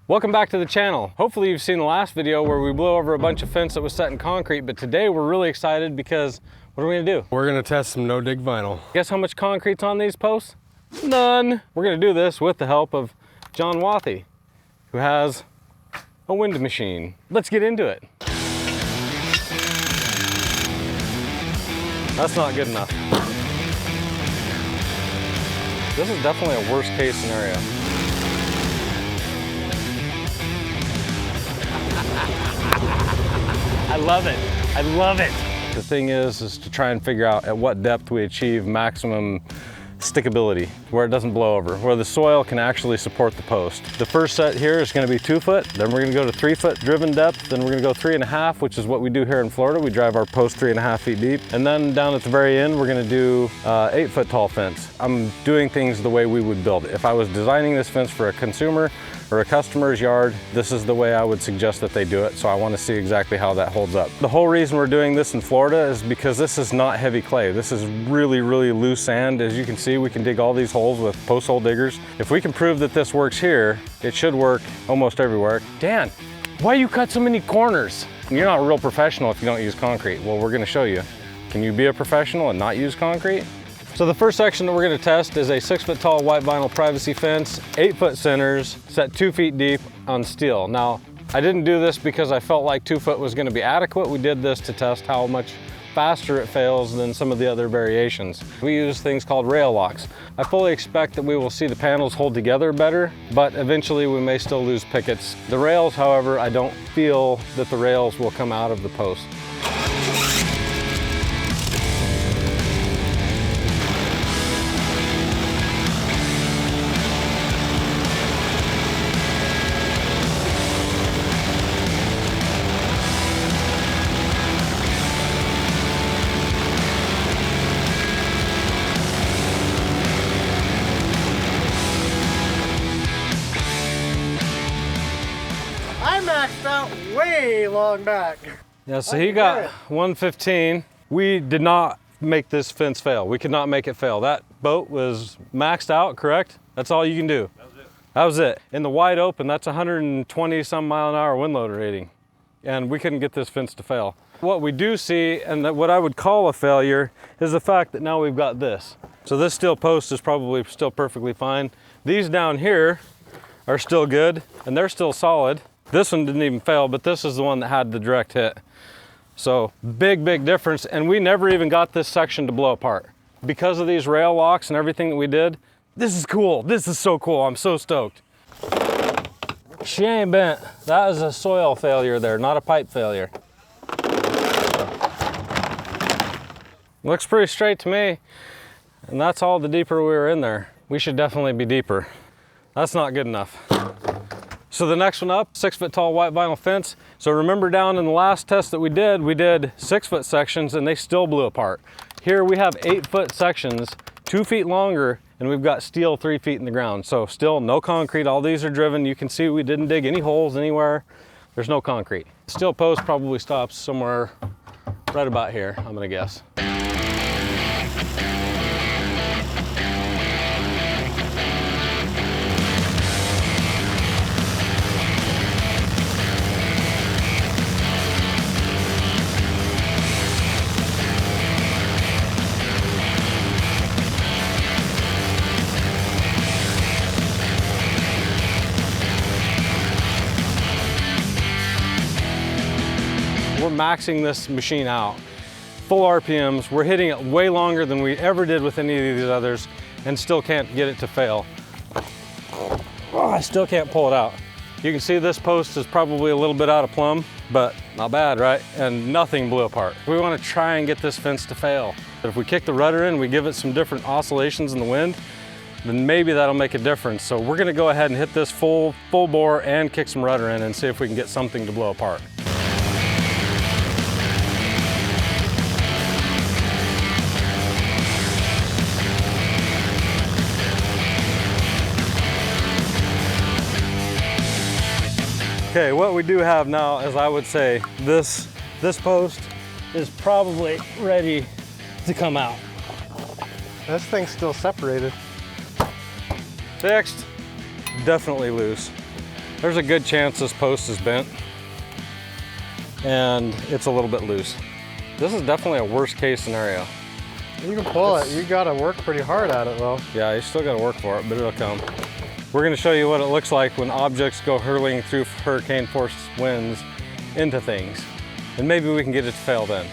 Welcome back to the channel. Hopefully you've seen the last video where we blew over a bunch of fence that was set in concrete, but today we're really excited because what are we gonna do? We're gonna test some no-dig vinyl. Guess how much concrete's on these posts? None. We're gonna do this with the help of John Wathy, who has a wind machine. Let's get into it. That's not good enough. This is definitely a worst case scenario. I love it. I love it. The thing is to try and figure out at what depth we achieve maximum stickability, where it doesn't blow over, where the soil can actually support the post. The first set here is going to be 2 foot, then we're going to go to 3 foot driven depth, then we're going to go 3.5, which is what we do here in Florida. We drive our post 3.5 feet deep, and then down at the very end we're going to do 8 foot tall fence. I'm doing things the way we would build it. If I was designing this fence for a consumer or a customer's yard, this is the way I would suggest that they do it, so I want to see exactly how that holds up. The whole reason we're doing this in Florida is because this is not heavy clay. This is really, really loose sand. As you can see, we can dig all these holes with post hole diggers. If we can prove that this works here, it should work almost everywhere. Dan, why you cut so many corners? You're not a real professional if you don't use concrete. Well, we're gonna show you. Can you be a professional and not use concrete? So the first section that we're going to test is a 6 foot tall white vinyl privacy fence, 8 foot centers, set 2 feet deep on steel. Now, I didn't do this because I felt like 2 foot was going to be adequate. We did this to test how much faster it fails than some of the other variations. We use things called rail locks. I fully expect that we will see the panels hold together better, but eventually we may still lose pickets. The rails, however, I don't feel that the rails will come out of the post. I maxed out way long back. Yeah, so he got 115. We did not make this fence fail. We could not make it fail. That boat was maxed out, correct? That's all you can do. That was it. That was it. In the wide open, that's 120 some mile an hour wind load rating. And we couldn't get this fence to fail. What we do see, and what I would call a failure, is the fact that now we've got this. So this steel post is probably still perfectly fine. These down here are still good, and they're still solid. This one didn't even fail, but this is the one that had the direct hit. So big, big difference. And we never even got this section to blow apart. Because of these rail locks and everything that we did, this is cool. This is so cool. I'm so stoked. She ain't bent. That is a soil failure there, not a pipe failure. Looks pretty straight to me. And that's all the deeper we were in there. We should definitely be deeper. That's not good enough. So the next one up, 6 foot tall white vinyl fence. So remember down in the last test that we did 6 foot sections and they still blew apart. Here we have 8 foot sections, 2 feet longer, and we've got steel 3 feet in the ground. So still no concrete, all these are driven. You can see we didn't dig any holes anywhere. There's no concrete. Steel post probably stops somewhere right about here, I'm gonna guess. We're maxing this machine out. Full RPMs, we're hitting it way longer than we ever did with any of these others and still can't get it to fail. Oh, I still can't pull it out. You can see this post is probably a little bit out of plumb, but not bad, right? And nothing blew apart. We want to try and get this fence to fail. If we kick the rudder in, we give it some different oscillations in the wind, then maybe that'll make a difference. So we're gonna go ahead and hit this full bore and kick some rudder in and see if we can get something to blow apart. Okay, what we do have now is, I would say, this post is probably ready to come out. This thing's still separated. Fixed, definitely loose. There's a good chance this post is bent and it's a little bit loose. This is definitely a worst case scenario. You can pull it. You gotta work pretty hard at it though. Yeah, you still gotta work for it, but it'll come. We're gonna show you what it looks like when objects go hurtling through hurricane force winds into things. And maybe we can get it to fail then.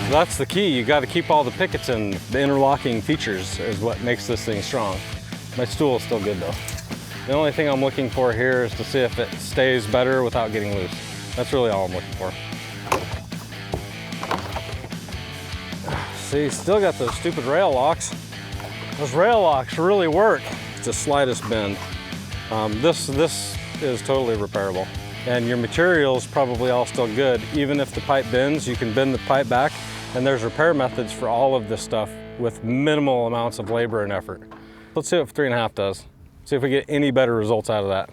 That's the key. You got to keep all the pickets in. The interlocking features is what makes this thing strong. My stool is still good though. The only thing I'm looking for here is to see if it stays better without getting loose. That's really all I'm looking for. See, still got those stupid rail locks. Those rail locks really work. It's the slightest bend. This is totally repairable. And your material's probably all still good. Even if the pipe bends, you can bend the pipe back. And there's repair methods for all of this stuff with minimal amounts of labor and effort. Let's see what 3.5 does. See if we get any better results out of that.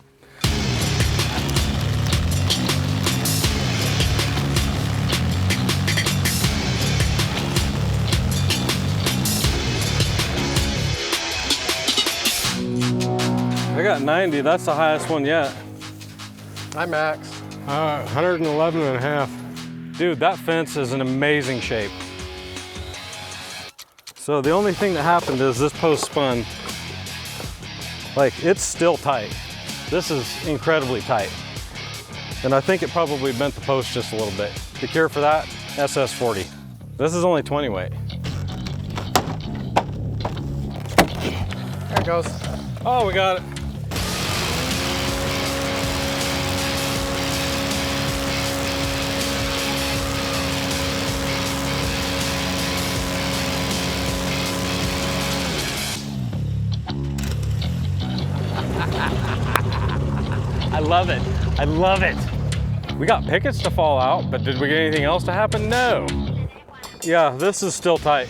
I got 90, that's the highest one yet. I max. 111 and a half. Dude, that fence is in amazing shape. So the only thing that happened is this post spun. Like, it's still tight. This is incredibly tight. And I think it probably bent the post just a little bit. The cure for that, SS40. This is only 20 weight. There it goes. Oh, we got it. I love it. I love it. We got pickets to fall out, but did we get anything else to happen? No. Yeah, this is still tight.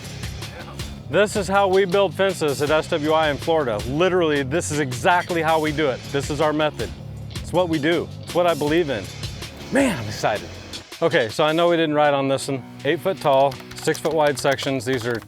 This is how we build fences at SWI in Florida. Literally, this is exactly how we do it. This is our method. It's what we do. It's what I believe in. Man, I'm excited. Okay, so I know we didn't ride on this one. 8 foot tall, 6 foot wide sections. These are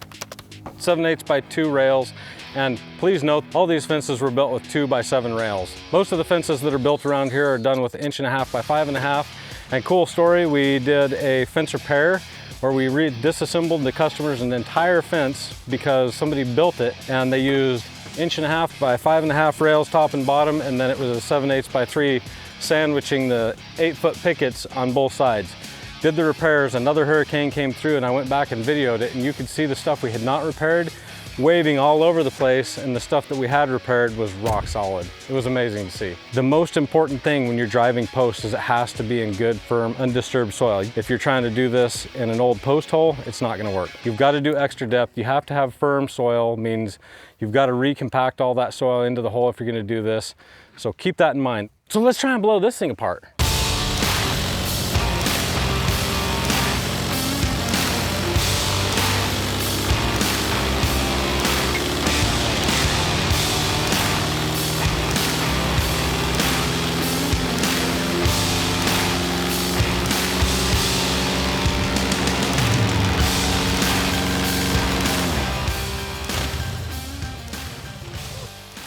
7/8 by 2 rails. And please note, all these fences were built with 2 by 7 rails. Most of the fences that are built around here are done with 1.5 by 5.5. And cool story, we did a fence repair where we disassembled the customer's an entire fence because somebody built it and they used 1.5 by 5.5 rails top and bottom, and then it was a 7/8 by 3 sandwiching the 8 foot pickets on both sides. Did the repairs, another hurricane came through and I went back and videoed it, and you could see the stuff we had not repaired waving all over the place, and the stuff that we had repaired was rock solid. It was amazing to see. The most important thing when you're driving posts is it has to be in good, firm, undisturbed soil. If you're trying to do this in an old post hole, it's not gonna work. You've got to do extra depth. You have to have firm soil, means you've got to recompact all that soil into the hole if you're gonna do this. So keep that in mind. So let's try and blow this thing apart.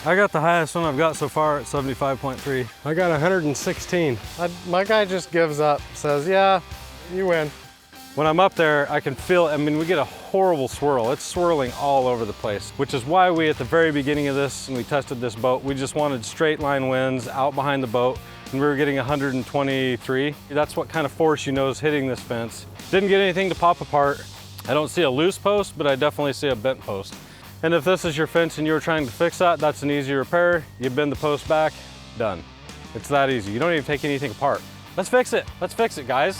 I got the highest one I've got so far at 75.3. I got 116. My guy just gives up, says, yeah, you win. When I'm up there, I can feel, I mean, we get a horrible swirl. It's swirling all over the place, which is why we, at the very beginning of this, when we tested this boat, we just wanted straight line winds out behind the boat, and we were getting 123. That's what kind of force you know is hitting this fence. Didn't get anything to pop apart. I don't see a loose post, but I definitely see a bent post. And if this is your fence and you're trying to fix that, that's an easy repair. You bend the post back, done. It's that easy. You don't even take anything apart. Let's fix it. Let's fix it, guys.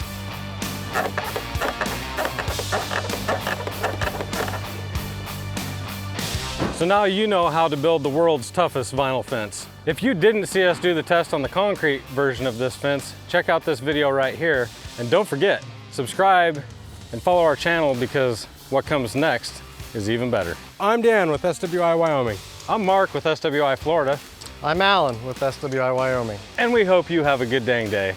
So now you know how to build the world's toughest vinyl fence. If you didn't see us do the test on the concrete version of this fence, check out this video right here. And don't forget, subscribe and follow our channel, because what comes next is even better. I'm Dan with SWI Wyoming. I'm Mark with SWI Florida. I'm Alan with SWI Wyoming. And we hope you have a good dang day.